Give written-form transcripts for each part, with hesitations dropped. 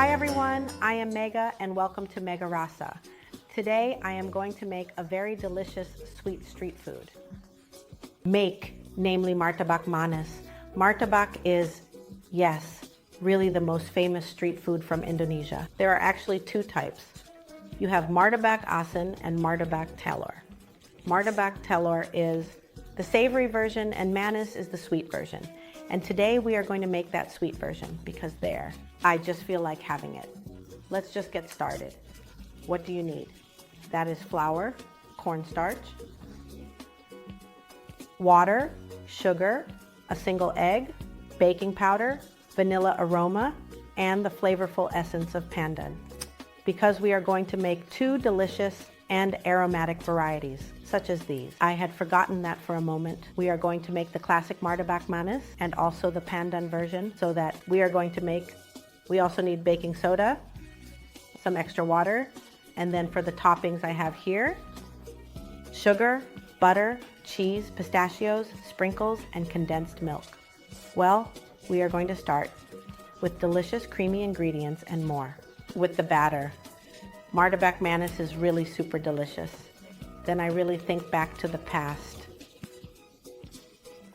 Hi everyone, I am Mega and welcome to Megarasa. Today I am going to make a very delicious sweet street food. Namely Martabak Manis. Martabak is, yes, really the most famous street food from Indonesia. There are actually two types. You have Martabak Asin and Martabak Telur. Martabak Telur is the savory version and Manis is the sweet version. And today we are going to make that sweet version because I just feel like having it. Let's just get started. What do you need? That is flour, cornstarch, water, sugar, a single egg, baking powder, vanilla aroma, and the flavorful essence of Pandan. Because we are going to make two delicious and aromatic varieties, such as these. I had forgotten that for a moment. We are going to make the classic Martabak Manis and also the Pandan version, so that we also need baking soda, some extra water, and then for the toppings I have here, sugar, butter, cheese, pistachios, sprinkles, and condensed milk. Well, we are going to start with delicious creamy ingredients and more. With the batter. Martabak Manis is really super delicious. Then I really think back to the past.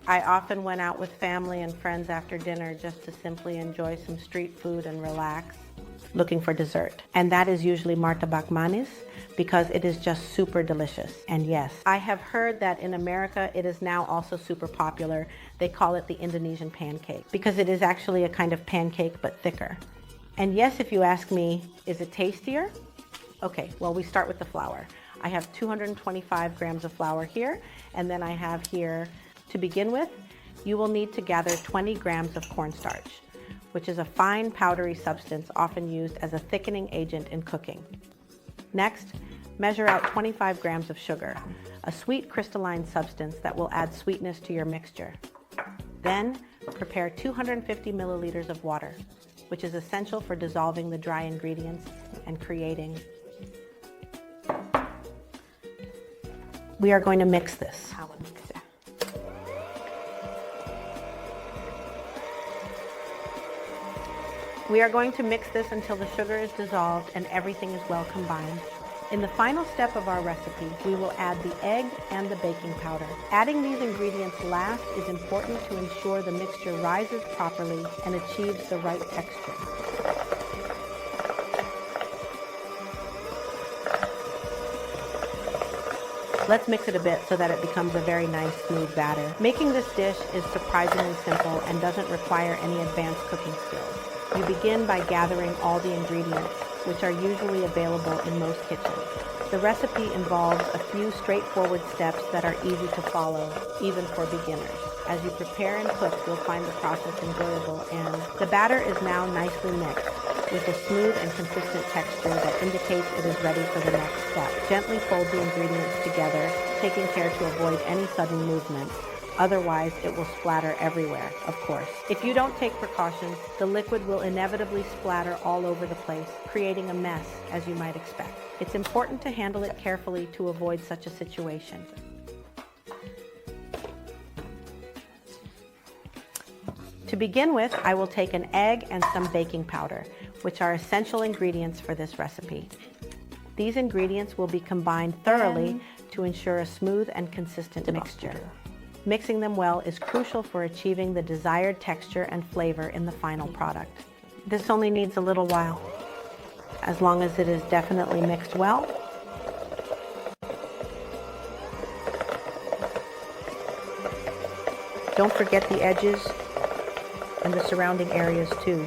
I often went out with family and friends after dinner just to simply enjoy some street food and relax, looking for dessert. And that is usually Martabak Manis because it is just super delicious. And yes, I have heard that in America it is now also super popular. They call it the Indonesian pancake because it is actually a kind of pancake but thicker. And yes, if you ask me, is it tastier? Okay, well, we start with the flour. I have 225 grams of flour here, and then I have here, to begin with, you will need to gather 20 grams of cornstarch, which is a fine powdery substance often used as a thickening agent in cooking. Next, measure out 25 grams of sugar, a sweet crystalline substance that will add sweetness to your mixture. Then, prepare 250 milliliters of water, which is essential for dissolving the dry ingredients and creating. We are going to mix this. We are going to mix this until the sugar is dissolved and everything is well combined. In the final step of our recipe, we will add the egg and the baking powder. Adding these ingredients last is important to ensure the mixture rises properly and achieves the right texture. Let's mix it a bit so that it becomes a very nice smooth batter. Making this dish is surprisingly simple and doesn't require any advanced cooking skills. You begin by gathering all the ingredients, which are usually available in most kitchens. The recipe involves a few straightforward steps that are easy to follow, even for beginners. As you prepare and cook, you'll find the process enjoyable, and the batter is now nicely mixed, with a smooth and consistent texture that indicates it is ready for the next step. Gently fold the ingredients together, taking care to avoid any sudden movement. Otherwise, it will splatter everywhere, of course. If you don't take precautions, the liquid will inevitably splatter all over the place, creating a mess, as you might expect. It's important to handle it carefully to avoid such a situation. To begin with, I will take an egg and some baking powder, which are essential ingredients for this recipe. These ingredients will be combined thoroughly to ensure a smooth and consistent mixture. Mixing them well is crucial for achieving the desired texture and flavor in the final product. This only needs a little while, as long as it is definitely mixed well. Don't forget the edges and the surrounding areas too.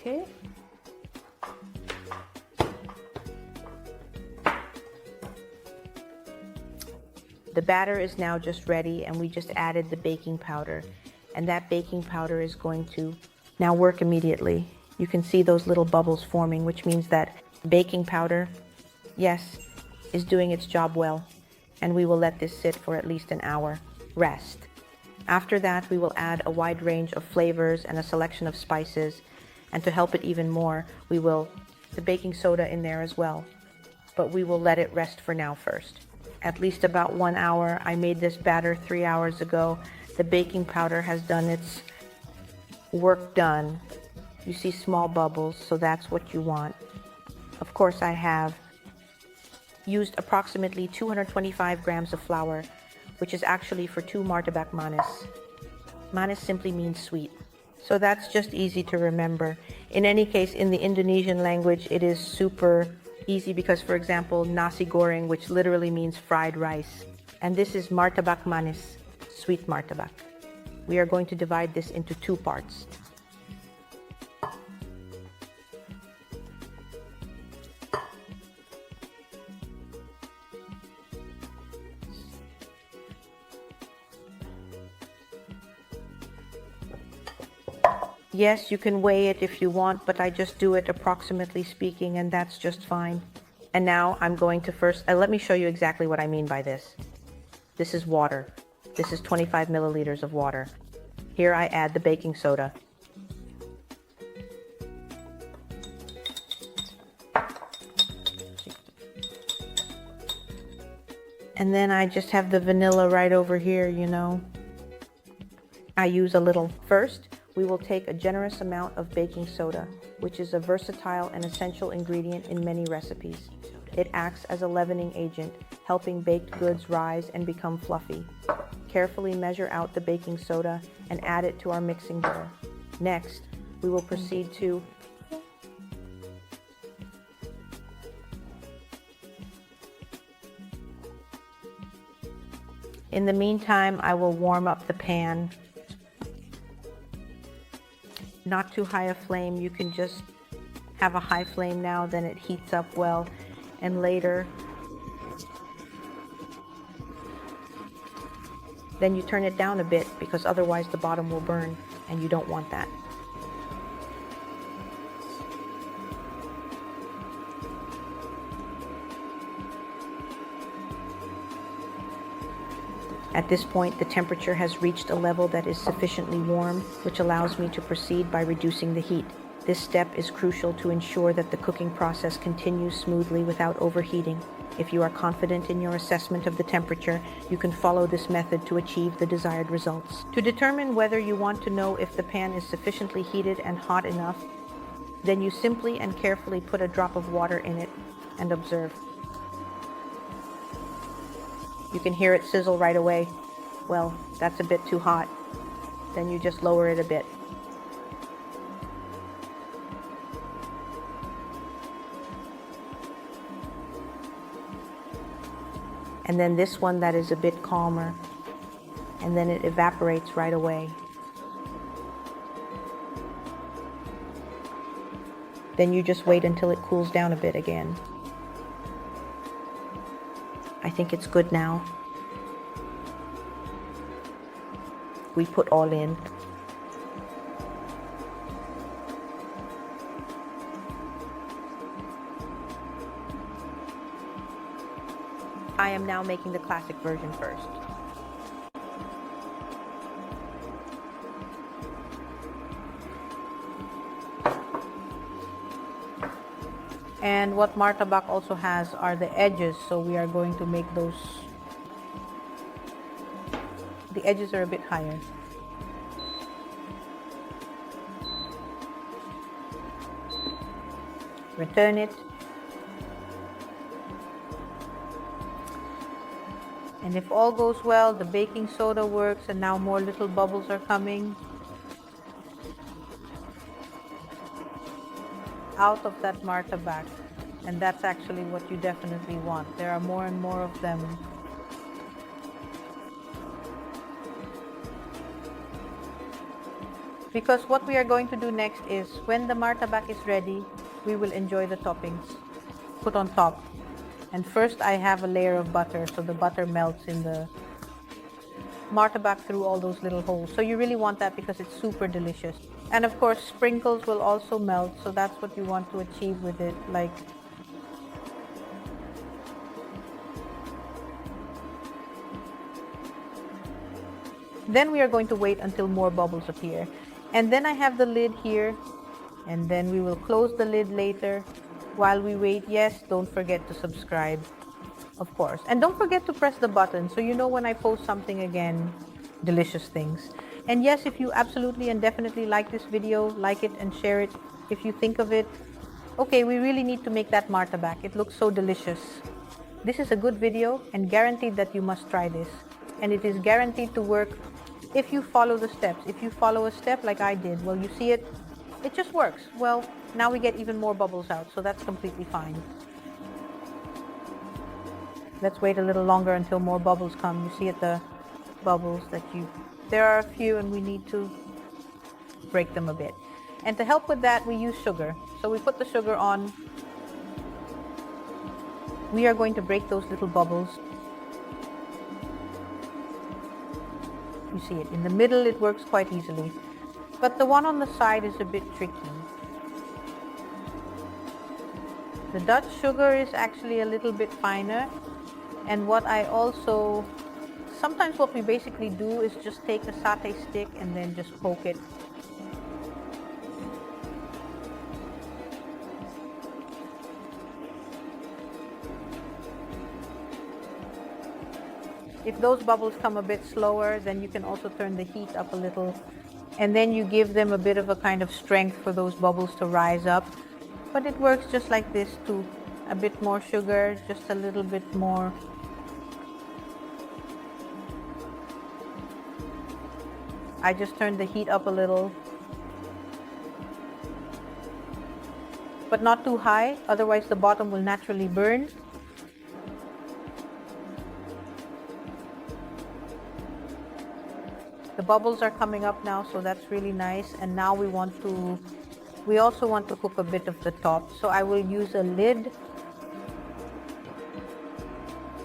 Okay. The batter is now just ready, and we just added the baking powder, and that baking powder is going to now work immediately. You can see those little bubbles forming, which means that baking powder, yes, is doing its job well, and we will let this sit for at least an hour. Rest. After that, we will add a wide range of flavors and a selection of spices. And to help it even more, we will the baking soda in there as well. But we will let it rest for now first. At least about 1 hour. I made this batter 3 hours ago. The baking powder has done its work done. You see small bubbles, so that's what you want. Of course, I have used approximately 225 grams of flour, which is actually for 2 Martabak Manis. Manis simply means sweet. So that's just easy to remember. In any case, in the Indonesian language, it is super easy because, for example, nasi goreng, which literally means fried rice. And this is Martabak Manis, sweet martabak. We are going to divide this into 2 parts. Yes, you can weigh it if you want, but I just do it approximately speaking, and that's just fine. And now I'm going to first, let me show you exactly what I mean by this. This is water. This is 25 milliliters of water. Here I add the baking soda. And then I just have the vanilla right over here, you know. I use a little. First, we will take a generous amount of baking soda, which is a versatile and essential ingredient in many recipes. It acts as a leavening agent, helping baked goods rise and become fluffy. Carefully measure out the baking soda and add it to our mixing bowl. Next, we will proceed to In the meantime, I will warm up the pan. Not too high a flame. You can just have a high flame now, then it heats up well, and later then you turn it down a bit because otherwise the bottom will burn and you don't want that. At this point, the temperature has reached a level that is sufficiently warm, which allows me to proceed by reducing the heat. This step is crucial to ensure that the cooking process continues smoothly without overheating. If you are confident in your assessment of the temperature, you can follow this method to achieve the desired results. To determine whether you want to know if the pan is sufficiently heated and hot enough, then you simply and carefully put a drop of water in it and observe. You can hear it sizzle right away. Well, that's a bit too hot. Then you just lower it a bit. And then this one that is a bit calmer, and then it evaporates right away. Then you just wait until it cools down a bit again. I think it's good now. We put all in. I am now making the classic version first. And what martabak also has are the edges, so we are going to make those. The edges are a bit higher. Return it. And if all goes well, the baking soda works, and now more little bubbles are coming out of that martabak, and that's actually what you definitely want. There are more and more of them. Because what we are going to do next is, when the martabak is ready, we will enjoy the toppings put on top. And first I have a layer of butter, so the butter melts in the martabak through all those little holes. So you really want that because it's super delicious. And of course, sprinkles will also melt, so that's what you want to achieve with it. Like, Then we are going to wait until more bubbles appear. And then I have the lid here, and then we will close the lid later. While we wait, yes, don't forget to subscribe, of course. And don't forget to press the button so you know when I post something again, delicious things. And yes, if you absolutely and definitely like this video, like it and share it. If you think of it, okay, we really need to make that martabak. It looks so delicious. This is a good video and guaranteed that you must try this. And it is guaranteed to work if you follow the steps. If you follow a step like I did, well, you see it, it just works. Well, now we get even more bubbles out, so that's completely fine. Let's wait a little longer until more bubbles come. You see it, the bubbles that there are a few and we need to break them a bit. And to help with that, we use sugar. So we put the sugar on. We are going to break those little bubbles. You see it. In the middle, it works quite easily. But the one on the side is a bit tricky. The Dutch sugar is actually a little bit finer. And sometimes what we basically do is just take a satay stick and then just poke it. If those bubbles come a bit slower, then you can also turn the heat up a little. And then you give them a bit of a kind of strength for those bubbles to rise up. But it works just like this too. A bit more sugar, just a little bit more. I just turned the heat up a little. But not too high, otherwise the bottom will naturally burn. The bubbles are coming up now, so that's really nice. And now we also want to cook a bit of the top. So I will use a lid.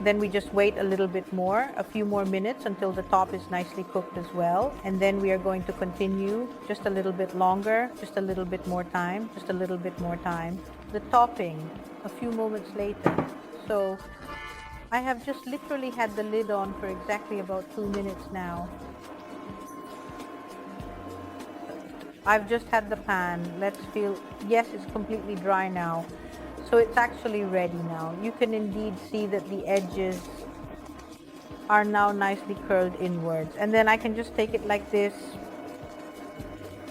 Then we just wait a little bit more, a few more minutes until the top is nicely cooked as well. And then we are going to continue just a little bit longer, just a little bit more time, just a little bit more time. The topping, a few moments later. So I have just literally had the lid on for exactly about 2 minutes now. I've just had the pan. Let's feel, yes, it's completely dry now. So it's actually ready now. You can indeed see that the edges are now nicely curled inwards. And then I can just take it like this.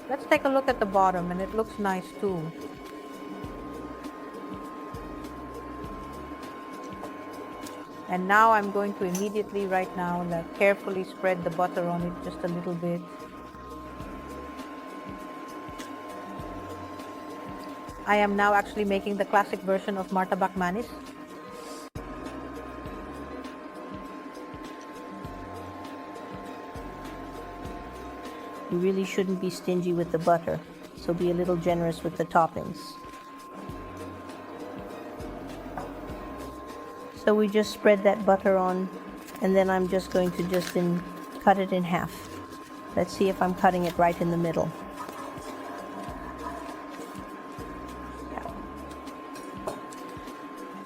Let's take a look at the bottom, and it looks nice too. And now I'm going to immediately right now carefully spread the butter on it just a little bit. I am now actually making the classic version of Martabak Manis. You really shouldn't be stingy with the butter, so be a little generous with the toppings. So we just spread that butter on, and then I'm just going to cut it in half. Let's see if I'm cutting it right in the middle.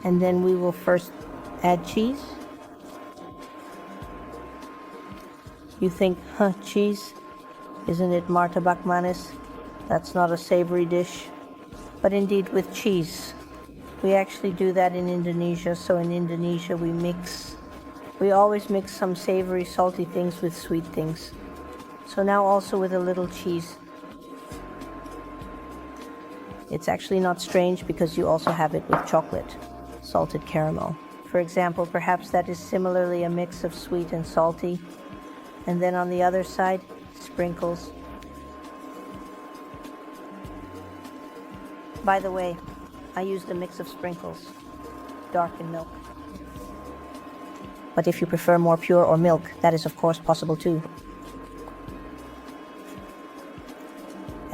And then we will first add cheese. You think, cheese? Isn't it Martabak Manis? That's not a savory dish. But indeed with cheese. We actually do that in Indonesia. So in Indonesia we always mix some savory, salty things with sweet things. So now also with a little cheese. It's actually not strange because you also have it with chocolate. Salted caramel. For example, perhaps that is similarly a mix of sweet and salty. And then on the other side, sprinkles. By the way, I used a mix of sprinkles, dark and milk. But if you prefer more pure or milk, that is of course possible too.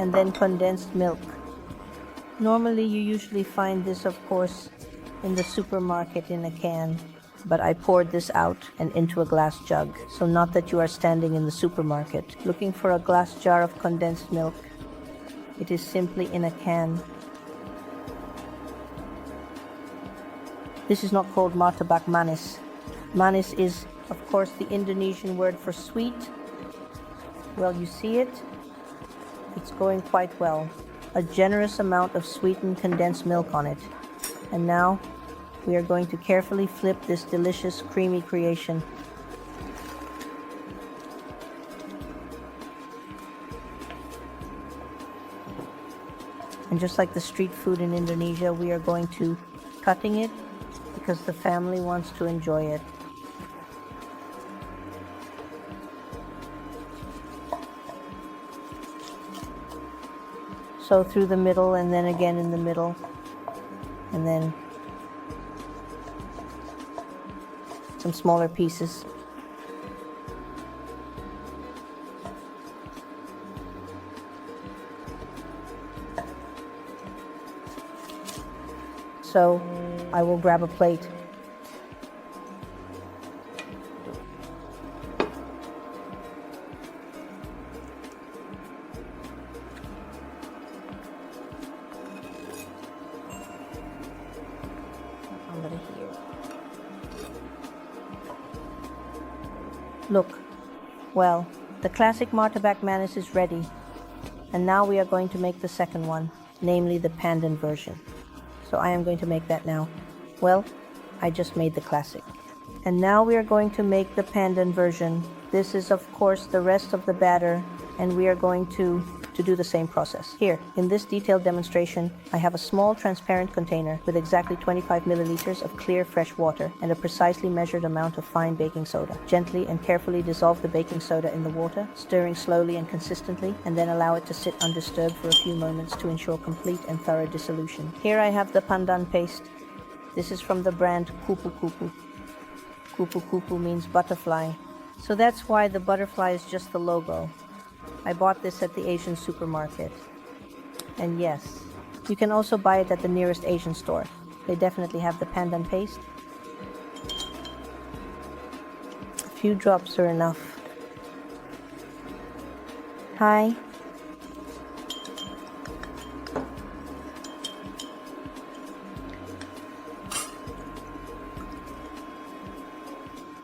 And then condensed milk. Normally you usually find this, of course, in the supermarket in a can, but I poured this out and into a glass jug. So not that you are standing in the supermarket looking for a glass jar of condensed milk. It is simply in a can. This is not called Martabak Manis. Manis is, of course, the Indonesian word for sweet, Well, you see it? It's going quite well. A generous amount of sweetened condensed milk on it. And now we are going to carefully flip this delicious creamy creation. And just like the street food in Indonesia, we are going to cutting it because the family wants to enjoy it. So through the middle and then again in the middle, and then some smaller pieces. So I will grab a plate. Look, well, the classic Martabak Manis is ready. And now we are going to make the second one, namely the Pandan version. So I am going to make that now. Well, I just made the classic. And now we are going to make the Pandan version. This is of course the rest of the batter, and we are going to do the same process. Here, in this detailed demonstration, I have a small transparent container with exactly 25 milliliters of clear fresh water and a precisely measured amount of fine baking soda. Gently and carefully dissolve the baking soda in the water, stirring slowly and consistently, and then allow it to sit undisturbed for a few moments to ensure complete and thorough dissolution. Here I have the Pandan paste. This is from the brand Kupu Kupu. Kupu Kupu means butterfly. So that's why the butterfly is just the logo. I bought this at the Asian supermarket. And yes, you can also buy it at the nearest Asian store. They definitely have the Pandan paste. A few drops are enough. Hi.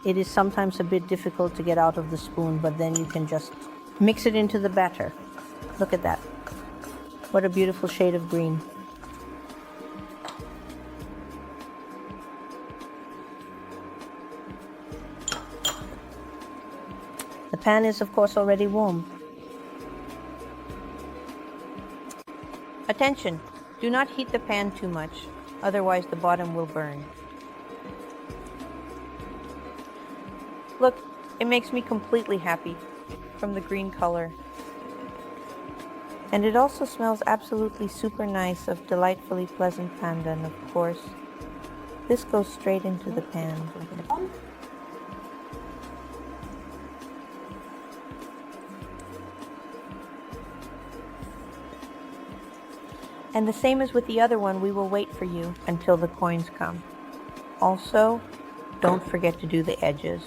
It is sometimes a bit difficult to get out of the spoon, but then you can just mix it into the batter. Look at that. What a beautiful shade of green. The pan is of course already warm. Attention! Do not heat the pan too much, otherwise the bottom will burn. Look, it makes me completely happy from the green color. And it also smells absolutely super nice of delightfully pleasant pandan, of course. This goes straight into the pan. And the same as with the other one, we will wait for you until the coins come. Also, don't forget to do the edges.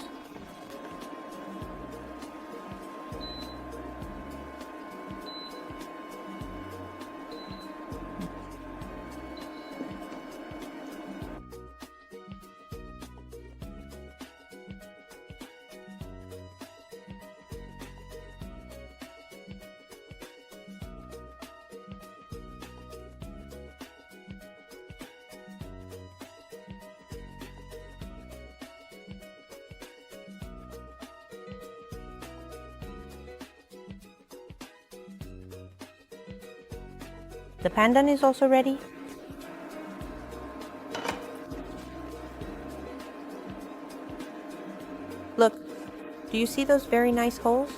The pandan is also ready. Look, do you see those very nice holes?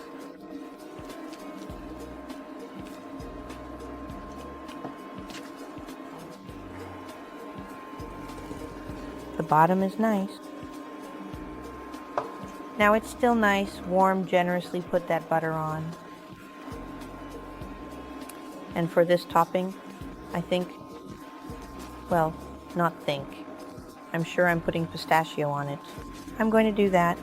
The bottom is nice. Now it's still nice, warm, generously put that butter on. And for this topping, I think, well, not think. I'm sure I'm putting pistachio on it. I'm going to do that.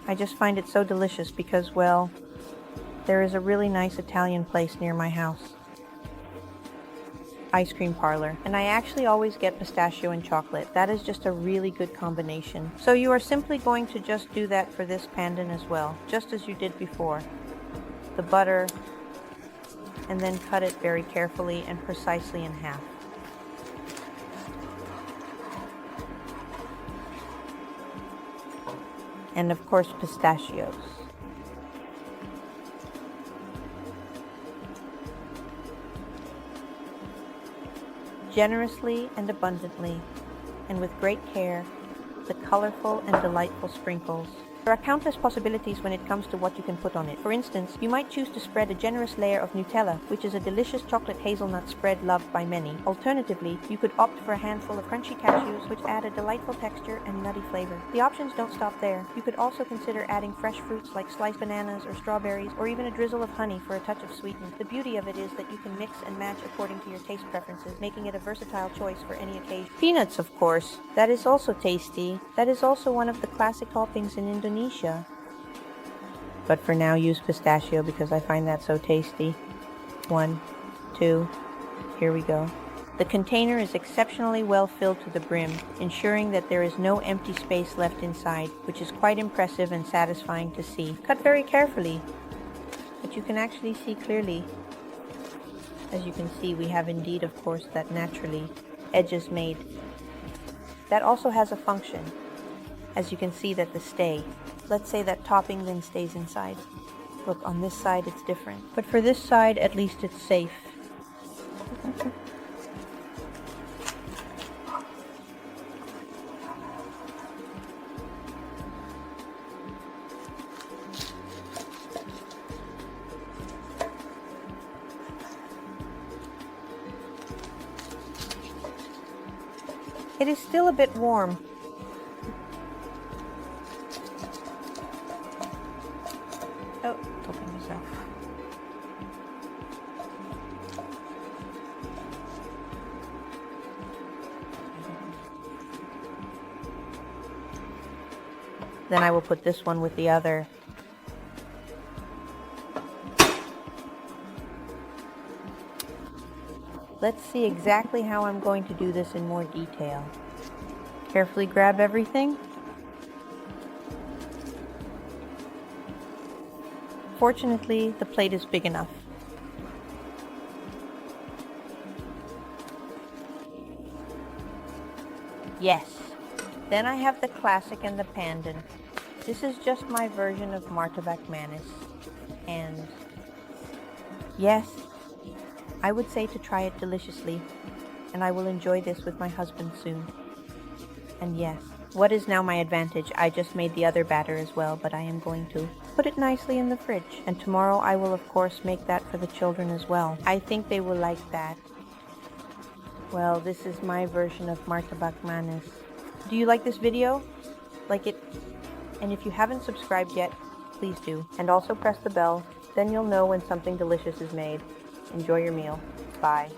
I just find it so delicious because, well, there is a really nice Italian place near my house. Ice cream parlor. And I actually always get pistachio and chocolate. That is just a really good combination. So you are simply going to just do that for this pandan as well, just as you did before. the butter, and then cut it very carefully and precisely in half. And of course, pistachios. Generously and abundantly, and with great care, the colorful and delightful sprinkles. There are countless possibilities when it comes to what you can put on it. For instance, you might choose to spread a generous layer of Nutella, which is a delicious chocolate hazelnut spread loved by many. Alternatively, you could opt for a handful of crunchy cashews, which add a delightful texture and nutty flavor. The options don't stop there. You could also consider adding fresh fruits like sliced bananas or strawberries, or even a drizzle of honey for a touch of sweetness. The beauty of it is that you can mix and match according to your taste preferences, making it a versatile choice for any occasion. Peanuts, of course. That is also tasty. That is also one of the classic toppings in Indonesia. But for now, use pistachio because I find that so tasty. 1, 2, here we go. The container is exceptionally well filled to the brim, ensuring that there is no empty space left inside, which is quite impressive and satisfying to see. Cut very carefully, but you can actually see clearly. As you can see, we have indeed, of course, that naturally edges made. That also has a function. As you can see that the stay. Let's say that topping then stays inside. Look, on this side it's different. But for this side, at least it's safe. It is still a bit warm. Oh, topping is off. Then I will put this one with the other. Let's see exactly how I'm going to do this in more detail. Carefully grab everything. Fortunately, the plate is big enough. Yes. Then I have the classic and the pandan. This is just my version of Martabak Manis. And yes, I would say to try it deliciously, and I will enjoy this with my husband soon. And yes, what is now my advantage? I just made the other batter as well, but I am going to put it nicely in the fridge. And tomorrow I will of course make that for the children as well. I think they will like that. Well, this is my version of Martabak Manis. Do you like this video? Like it? And if you haven't subscribed yet, please do. And also press the bell, then you'll know when something delicious is made. Enjoy your meal. Bye.